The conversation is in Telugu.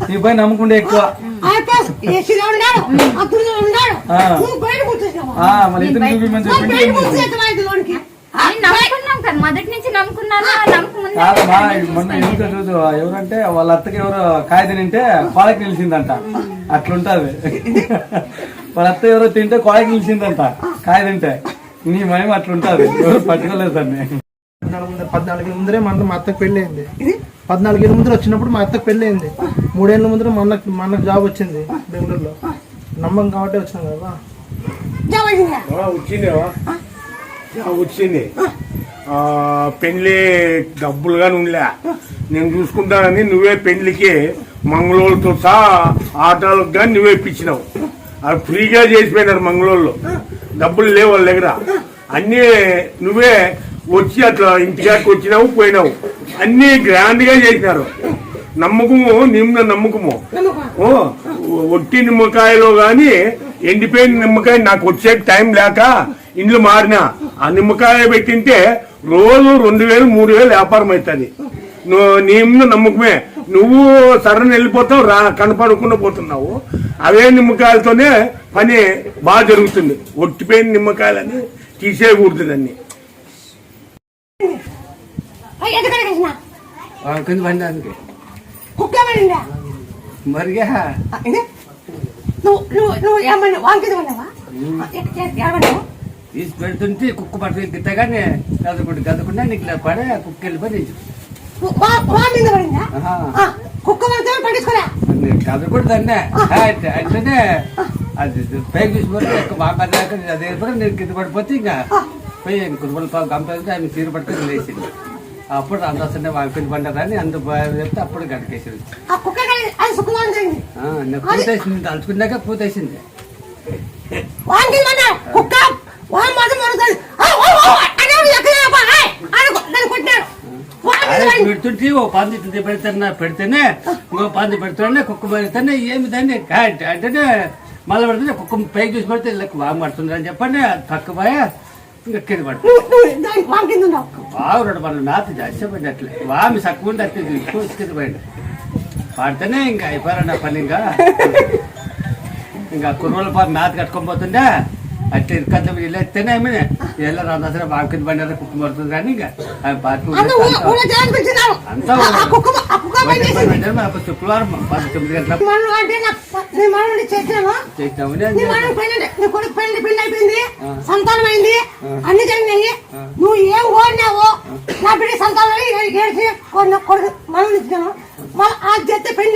నీపై నమ్ముకుంటే ఎక్కువ మళ్ళీ ఇతను చూపించమని చెప్పింది. మొదటి నుంచి నమ్ముకున్నాను. మొన్న ఎందుకు చూసు ఎవరంటే వాళ్ళ అత్తకి ఎవరో కాయ తింటే కోడకి నిలిచిందంట. అట్లుంటది. వాళ్ళ అత్త ఎవరో తింటే కోడకి నిలిచిందంట కాయ తింటే. నీ మయం అట్లుంటది. ఎవరు పట్టుకోలేదు దాన్ని. 14 ముందరే మా అత్తకు పెళ్లి అయింది. 14 ఏళ్ళ ముందర వచ్చినప్పుడు మా అత్తకు పెళ్లి అయింది. 3 ఏళ్ళ ముందర మనకు జాబ్ వచ్చింది బెంగళూరులో. నమ్మకం కాబట్టి వచ్చినాం కదా. వచ్చింది పెళ్లి డబ్బులు కానీ ఉండలే. నేను చూసుకుంటానని నువ్వే పెళ్లికి మంగళూరుతో సహా ఆటోలకు కానీ నువ్వే ఇప్పించినావు. అది ఫ్రీగా చేసిపోయినారు మంగళూరులో. డబ్బులు లేవు వాళ్ళ దగ్గర. అన్నీ నువ్వే వచ్చి అట్లా ఇంటికాడికి వచ్చినావు పోయినావు. అన్నీ గ్రాండ్ గా చేసినారు. నమ్మకము నిమ్మ నమ్మకము. ఒట్టి నిమ్మకాయలో గాని ఎండిపోయిన నిమ్మకాయ నాకు వచ్చే టైం లేక ఇండ్లు మారినా ఆ నిమ్మకాయ పెట్టింటే రోజు 2000 3000 వ్యాపారం అవుతుంది. నిమ్మ నమ్మకమే. నువ్వు సరని వెళ్ళిపోతావు, కనపడకుండా పోతున్నావు. అవే నిమ్మకాయలతోనే పని బాగా జరుగుతుంది. ఒట్టిపోయిన నిమ్మకాయలని తీసేయకూడదు దాన్ని. మరిగా తీసి పెడుతుంటే కుక్క పట్టుకు గిట్టగానే కదకుండా నీకు పడే కుక్క వెళ్ళిపోయి కదకూడదు అన్నే అంటేనే అది పైకి చూసిపోతే బాగా అదే నేను కింద పడిపోతే ఇంకా పోయి కుటుంబాలు కంపెనీ ఆమె తీరు పట్టుకొని లేచింది. అప్పుడు అందొస్తుంటే వాంకిని పండారని అంత చెప్తే అప్పుడు గడికేసింది. పూతేసింది తలుచుకున్నాక పూతేసింది. పెడుతుంటే ఓ పంది పెడితేనే ఇంకో పంది పెడుతుండే కుక్క పెడితేనే ఏమి దాన్ని అంటేనే మళ్ళీ పెడితే కుక్క పైకి చూసి పడితే వాంగ్ పడుతుంది అని చెప్పండి. తక్కువ ఇంకా కింద పడుతుంది. బాగున్నాడు మన మేత జాస్తి పడి అట్లే వామి తక్కువ ఉంటే అట్లే కింద పడి పడితేనే ఇంకా అయిపోయారు నా పని. ఇంకా కుర్రోళ్ళ మేత కట్టుకొని పోతుండే అట్లా ఇరుకంతా వీళ్ళు ఎత్తేనే ఏమైనా ఎలా రాదా బాగా కింద పడినారా కుక్క పడుతుంది కానీ ఇంకా శుక్రవారం 19 గంటలకు సంతానం అయింది. అన్ని జరిగినాయి. నువ్వు ఏం కోరినావో నా బిడ్డ సంతానం కొడుకు మనం ఇచ్చాను. ఆ చేస్తే పెళ్లి